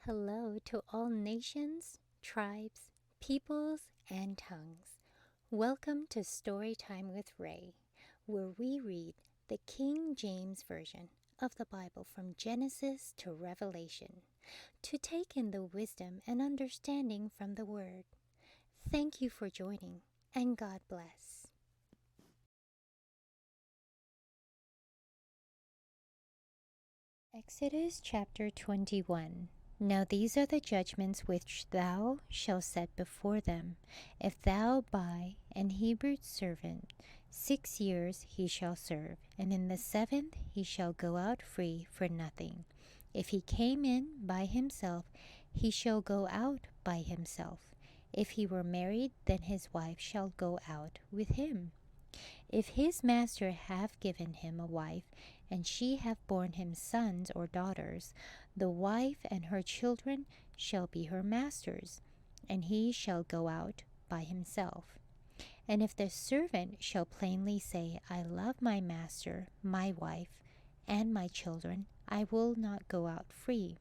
Hello to all nations, tribes, peoples, and tongues. Welcome to Storytime with Ray, where we read the King James Version of the Bible from Genesis to Revelation, to take in the wisdom and understanding from the Word. Thank you for joining, and God bless. Exodus chapter 21. Now these are the judgments which thou shalt set before them. If thou buy an Hebrew servant, 6 years he shall serve, and in the 7th he shall go out free for nothing. If he came in by himself, he shall go out by himself. If he were married, then his wife shall go out with him. If his master have given him a wife, and she have borne him sons or daughters, the wife and her children shall be her master's, and he shall go out by himself. And if the servant shall plainly say, I love my master, my wife, and my children, I will not go out free.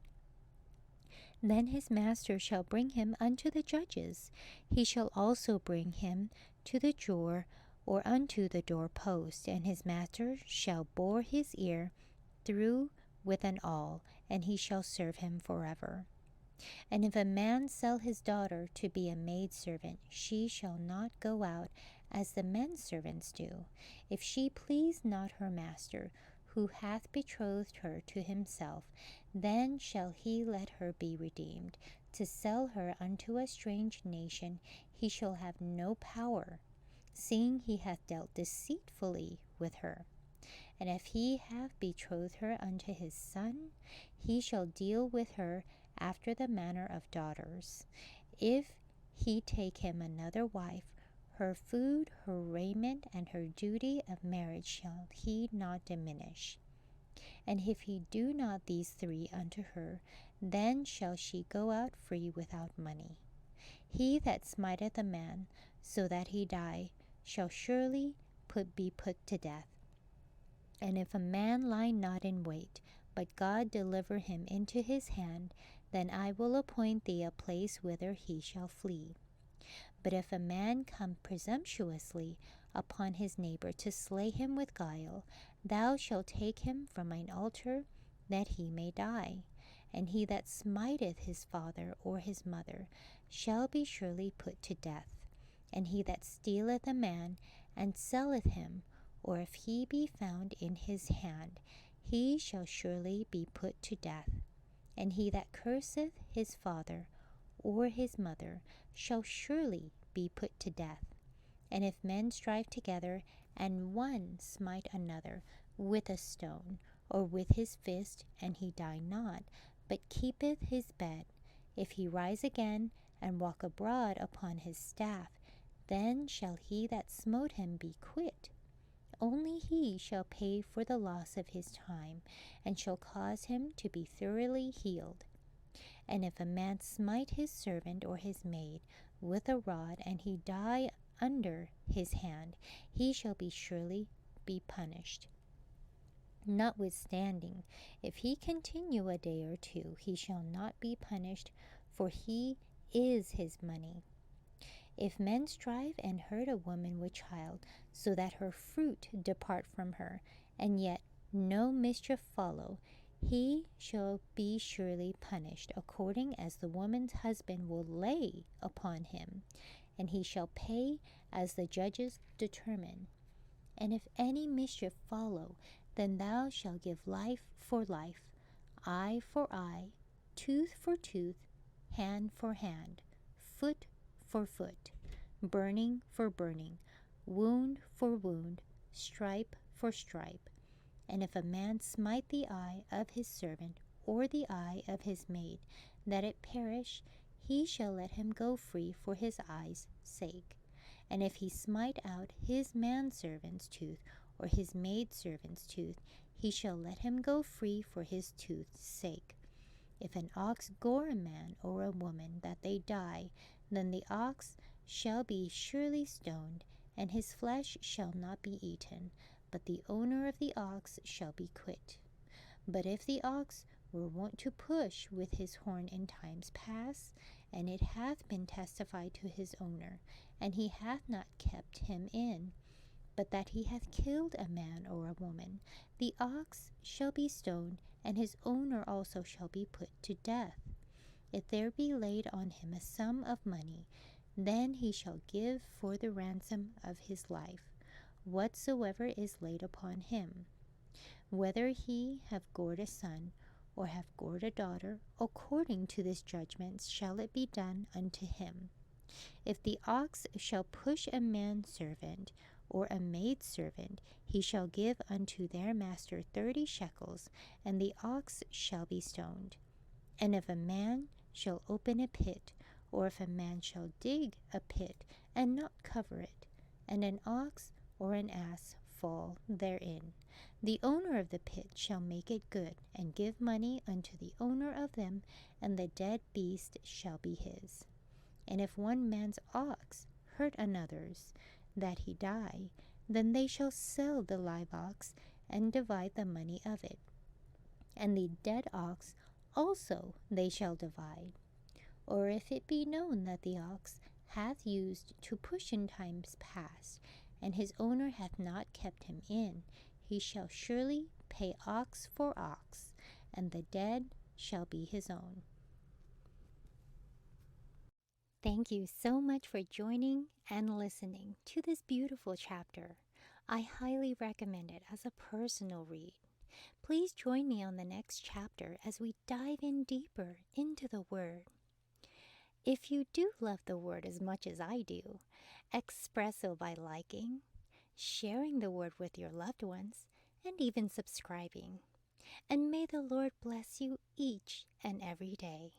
Then his master shall bring him unto the judges. He shall also bring him to the door or unto the doorpost, and his master shall bore his ear through with an awl, and he shall serve him forever. And if a man sell his daughter to be a maidservant, she shall not go out as the men servants do. If she please not her master, who hath betrothed her to himself, then shall he let her be redeemed. To sell her unto a strange nation he shall have no power, seeing he hath dealt deceitfully with her. And if he have betrothed her unto his son, he shall deal with her after the manner of daughters. If he take him another wife, her food, her raiment, and her duty of marriage shall he not diminish. And if he do not these 3 unto her, then shall she go out free without money. He that smiteth a man, so that he die, shall surely be put to death. And if a man lie not in wait, but God deliver him into his hand, then I will appoint thee a place whither he shall flee. But if a man come presumptuously upon his neighbor to slay him with guile, thou shalt take him from mine altar, that he may die. And he that smiteth his father or his mother shall be surely put to death. And he that stealeth a man and selleth him, or if he be found in his hand, he shall surely be put to death. And he that curseth his father or his mother shall surely be put to death. And if men strive together, and one smite another with a stone, or with his fist, and he die not, but keepeth his bed, if he rise again and walk abroad upon his staff, then shall he that smote him be quit. Only he shall pay for the loss of his time, and shall cause him to be thoroughly healed. And if a man smite his servant or his maid with a rod, and he die under his hand, he shall surely be punished. Notwithstanding, if he continue a day or 2, he shall not be punished, for he is his money. If men strive and hurt a woman with child, so that her fruit depart from her, and yet no mischief follow, he shall be surely punished, according as the woman's husband will lay upon him, and he shall pay as the judges determine. And if any mischief follow, then thou shalt give life for life, eye for eye, tooth for tooth, hand for hand, foot for foot, burning for burning, wound for wound, stripe for stripe. And if a man smite the eye of his servant, or the eye of his maid, that it perish, he shall let him go free for his eye's sake. And if he smite out his manservant's tooth, or his maidservant's tooth, he shall let him go free for his tooth's sake. If an ox gore a man or a woman, that they die, then the ox shall be surely stoned, and his flesh shall not be eaten, but the owner of the ox shall be quit. But if the ox were wont to push with his horn in times past, and it hath been testified to his owner, and he hath not kept him in, but that he hath killed a man or a woman, the ox shall be stoned, and his owner also shall be put to death. If there be laid on him a sum of money, then he shall give for the ransom of his life whatsoever is laid upon him. Whether he have gored a son, or have gored a daughter, according to this judgment shall it be done unto him. If the ox shall push a manservant, or a maidservant, he shall give unto their master 30 shekels, and the ox shall be stoned. And if a man shall open a pit, or if a man shall dig a pit, and not cover it, and an ox or an ass fall therein, the owner of the pit shall make it good, and give money unto the owner of them, and the dead beast shall be his. And if one man's ox hurt another's, that he die, then they shall sell the live ox, and divide the money of it. And the dead ox also they shall divide. Or if it be known that the ox hath used to push in times past, and his owner hath not kept him in, he shall surely pay ox for ox, and the dead shall be his own. Thank you so much for joining and listening to this beautiful chapter. I highly recommend it as a personal read. Please join me on the next chapter as we dive in deeper into the Word. If you do love the Word as much as I do, express so by liking, sharing the Word with your loved ones, and even subscribing. And may the Lord bless you each and every day.